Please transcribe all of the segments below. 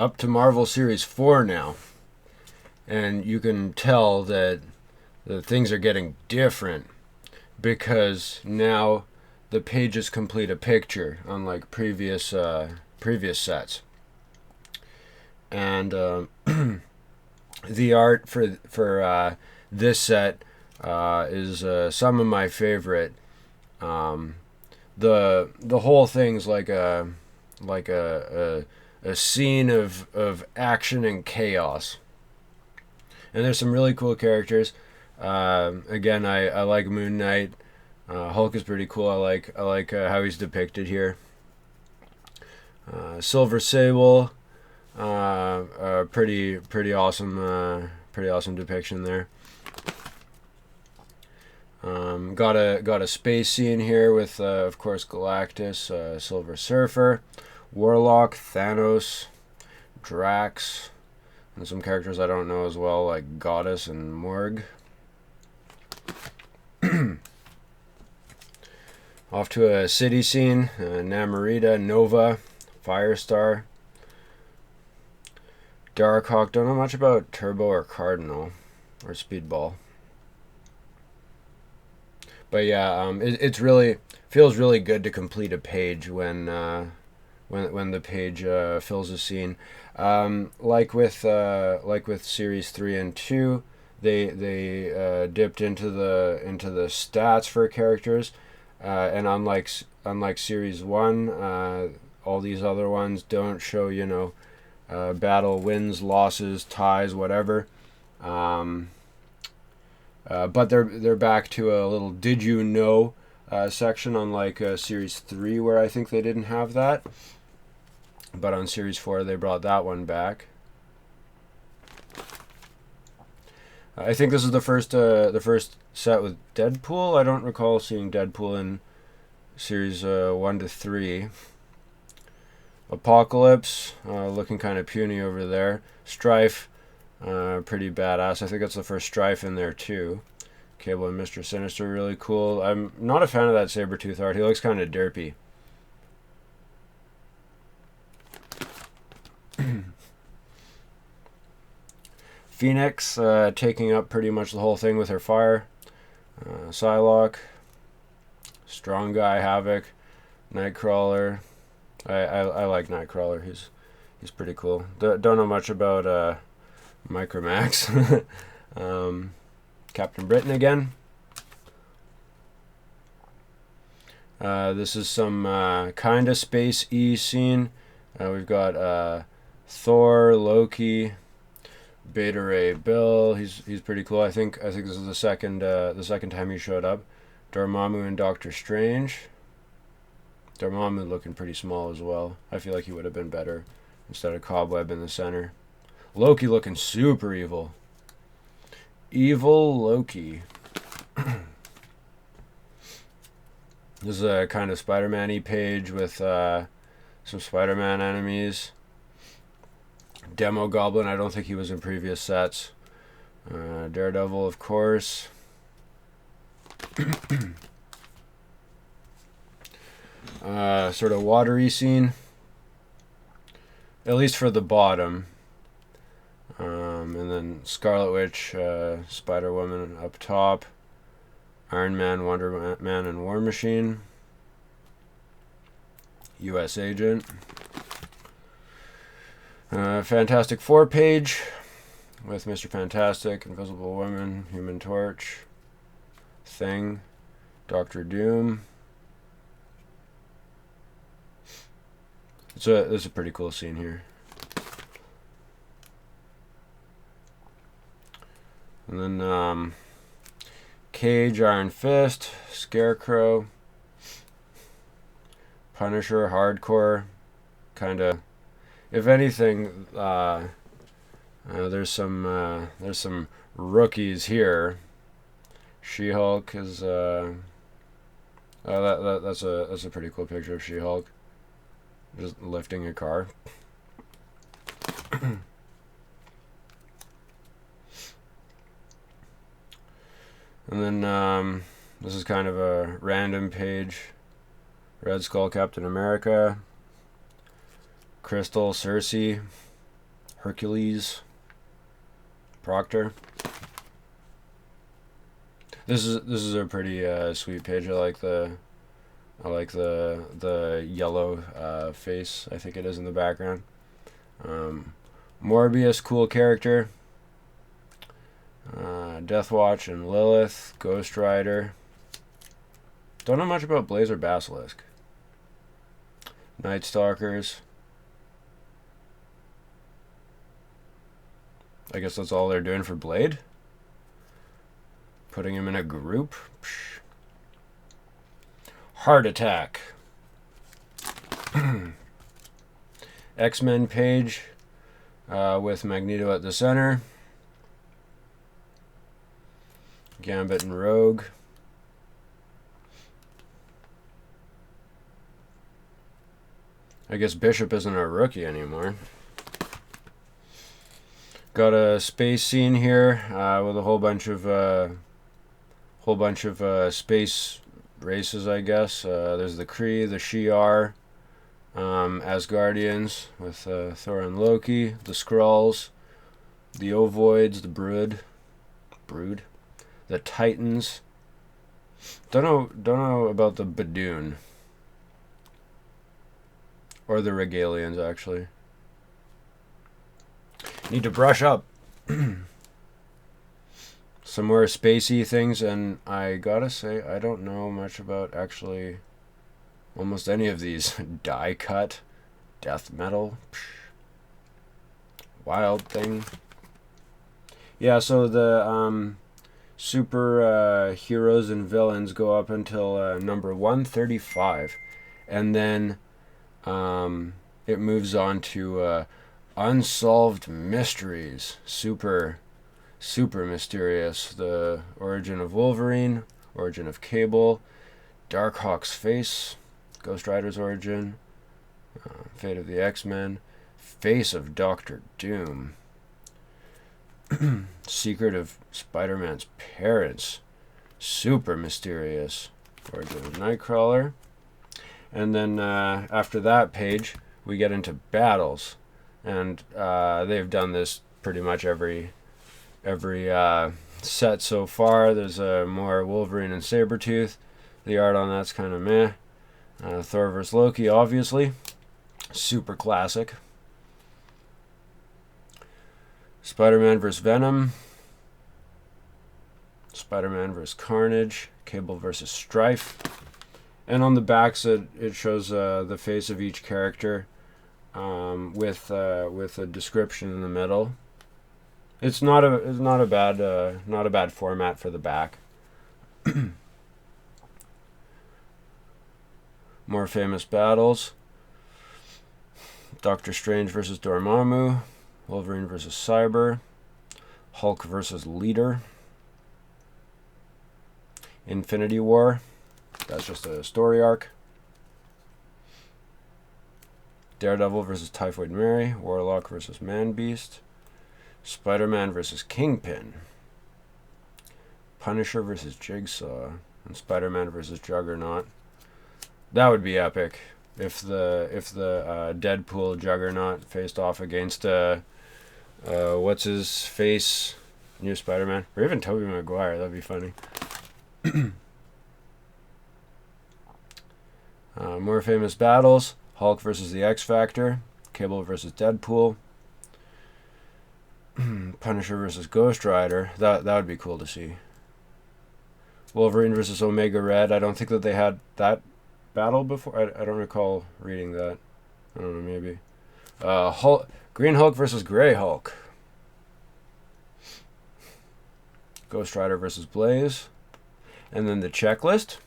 up to Marvel Series 4 now. And you can tell that the things are getting different because now the pages complete a picture, unlike previous sets. And the art for this set is some of my favorite. The whole thing's like a scene of action and chaos. And there's some really cool characters. Again, I like Moon Knight. Hulk is pretty cool. I like how he's depicted here. Silver Sable, pretty awesome depiction there. Got a space scene here with of course Galactus, Silver Surfer, Warlock, Thanos, Drax, and some characters I don't know as well, like Goddess and Morg. Off to a city scene, Namorita, Nova, Firestar, Darkhawk. Don't know much about Turbo or Cardinal or Speedball. But yeah, it's really feels really good to complete a page when the page fills a scene. Like with series 3 and 2, they dipped into the stats for characters, and unlike series 1, all these other ones don't show battle wins, losses, ties, whatever. But they're back to a little did you know section, unlike series 3 where I think they didn't have that. But on series 4 they brought that one back. I think this is the first set with Deadpool. I don't recall seeing Deadpool in series 1 to 3. Apocalypse, looking kind of puny over there. Strife, pretty badass. I think that's the first Strife in there too. Cable and Mr. Sinister, really cool. I'm not a fan of that Sabretooth art. He looks kind of derpy. Phoenix, taking up pretty much the whole thing with her fire. Psylocke, Strong Guy, Havoc, Nightcrawler. I like Nightcrawler. He's pretty cool. Don't know much about Micromax. Captain Britain again. This is some kind of space-y scene. We've got Thor, Loki, Beta Ray Bill. He's pretty cool. I think this is the second time he showed up. Dormammu and Doctor Strange. Dormammu looking pretty small as well. I feel like he would have been better instead of Cobweb in the center. Loki looking super evil. Evil Loki. This is a kind of Spider-Man-y page with some Spider-Man enemies. Demo Goblin, I don't think he was in previous sets. Daredevil, of course. Sort of watery scene, at least for the bottom. And then Scarlet Witch, Spider-Woman up top, Iron Man, Wonder Man, and War Machine. U.S. Agent. Fantastic Four page with Mr. Fantastic, Invisible Woman, Human Torch, Thing, Doctor Doom. This is a pretty cool scene here. And then Cage, Iron Fist, Scarecrow, Punisher, Hardcore, kind of. If anything, there's some rookies here. She-Hulk is that's a pretty cool picture of She-Hulk, just lifting a car. And then this is kind of a random page. Red Skull, Captain America, Crystal, Cersei, Hercules Proctor. This is a pretty sweet page. I like the yellow face, I think it is, in the background. Morbius, cool character. Deathwatch and Lilith, Ghost Rider. Don't know much about Blazer Basilisk. Night Stalkers. I guess that's all they're doing for Blade. Putting him in a group. Psh. Heart Attack. X-Men page with Magneto at the center. Gambit and Rogue. I guess Bishop isn't a rookie anymore. Got a space scene here with a whole bunch of space races, I guess. There's the Kree, the Shi'ar, Asgardians with Thor and Loki, the Skrulls, the Ovoids, the Brood, the Titans. Don't know about the Badoon or the Regalians, actually. Need to brush up. Some more spacey things, and I gotta say, I don't know much about actually almost any of these. Die cut, death metal, Wild Thing. Yeah, so the super heroes and villains go up until number 135, and then it moves on to Unsolved Mysteries. Super mysterious. The origin of Wolverine, origin of Cable, Darkhawk's face, Ghost Rider's origin, fate of the X-Men, face of Doctor Doom, secret of Spider-Man's parents, super mysterious, origin of Nightcrawler. And then after that page, we get into battles. And they've done this pretty much every set so far. There's more Wolverine and Sabretooth. The art on that's kind of meh. Thor vs. Loki, obviously. Super classic. Spider-Man vs. Venom. Spider-Man vs. Carnage. Cable vs. Strife. And on the backs it shows the face of each character with a description in the middle. It's not a bad format for the back. More famous battles. Doctor Strange versus Dormammu, Wolverine versus Cyber, Hulk versus Leader, Infinity War. That's just a story arc. Daredevil versus Typhoid Mary, Warlock versus Man-Beast, Spider-Man versus Kingpin, Punisher versus Jigsaw, and Spider-Man versus Juggernaut. That would be epic if the Deadpool Juggernaut faced off against what's his face, new Spider-Man, or even Tobey Maguire. That'd be funny. More famous battles: Hulk versus the X-Factor, Cable versus Deadpool, Punisher versus Ghost Rider. That would be cool to see. Wolverine versus Omega Red. I don't think that they had that battle before. I don't recall reading that. I don't know, maybe. Green Hulk versus Grey Hulk. Ghost Rider versus Blaze. And then the checklist.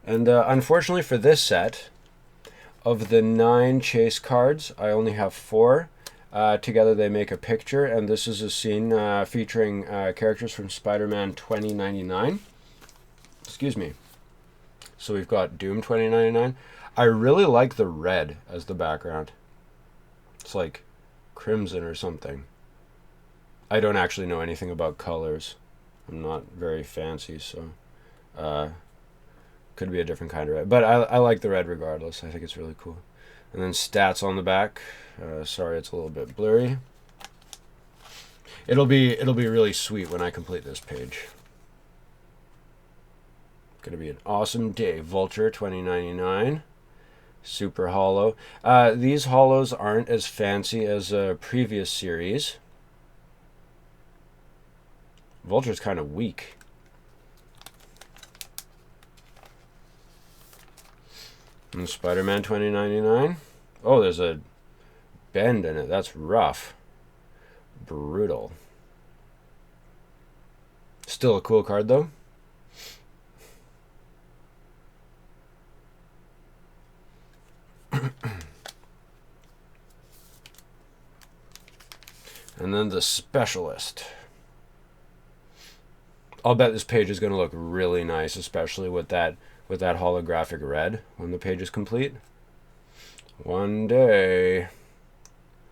And unfortunately for this set, of the 9 chase cards, I only have 4. Together they make a picture, and this is a scene featuring characters from Spider-Man 2099. Excuse me. So we've got Doom 2099. I really like the red as the background. It's like crimson or something. I don't actually know anything about colors. I'm not very fancy, so could be a different kind of red. But I like the red regardless. I think it's really cool. and then stats on the back. Sorry, it's a little bit blurry. It'll be really sweet when I complete this page. Gonna be an awesome day. Vulture 2099. Super hollow. These hollows aren't as fancy as a previous series. Vulture's kind of weak. And Spider-Man 2099. Oh, there's a bend in it. That's rough. Brutal. Still a cool card, though. And then the Specialist. I'll bet this page is going to look really nice, especially with that holographic red when the page is complete. One day.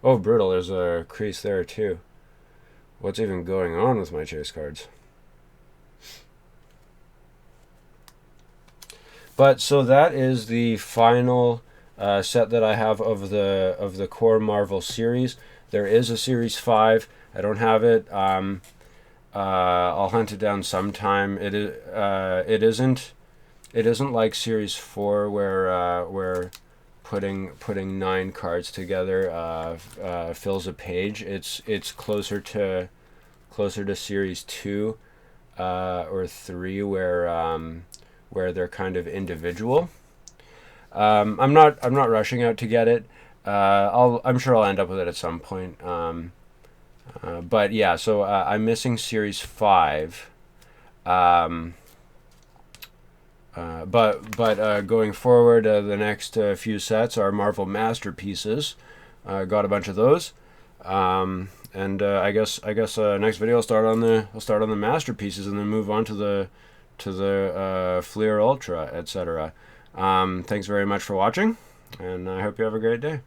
Oh, brutal. There's a crease there, too. What's even going on with my chase cards? But so that is the final set that I have of the core Marvel series. There is a Series 5. I don't have it. I'll hunt it down sometime. It isn't like Series 4 where putting 9 cards together fills a page. It's closer to Series 2 or 3 where they're kind of individual. I'm not rushing out to get it. I'm sure I'll end up with it at some point. But yeah, so I'm missing Series 5. But going forward, the next few sets are Marvel Masterpieces. Got a bunch of those. And I guess next video I'll start on the Masterpieces and then move on to the Fleer Ultra, etc. Thanks very much for watching, and I hope you have a great day.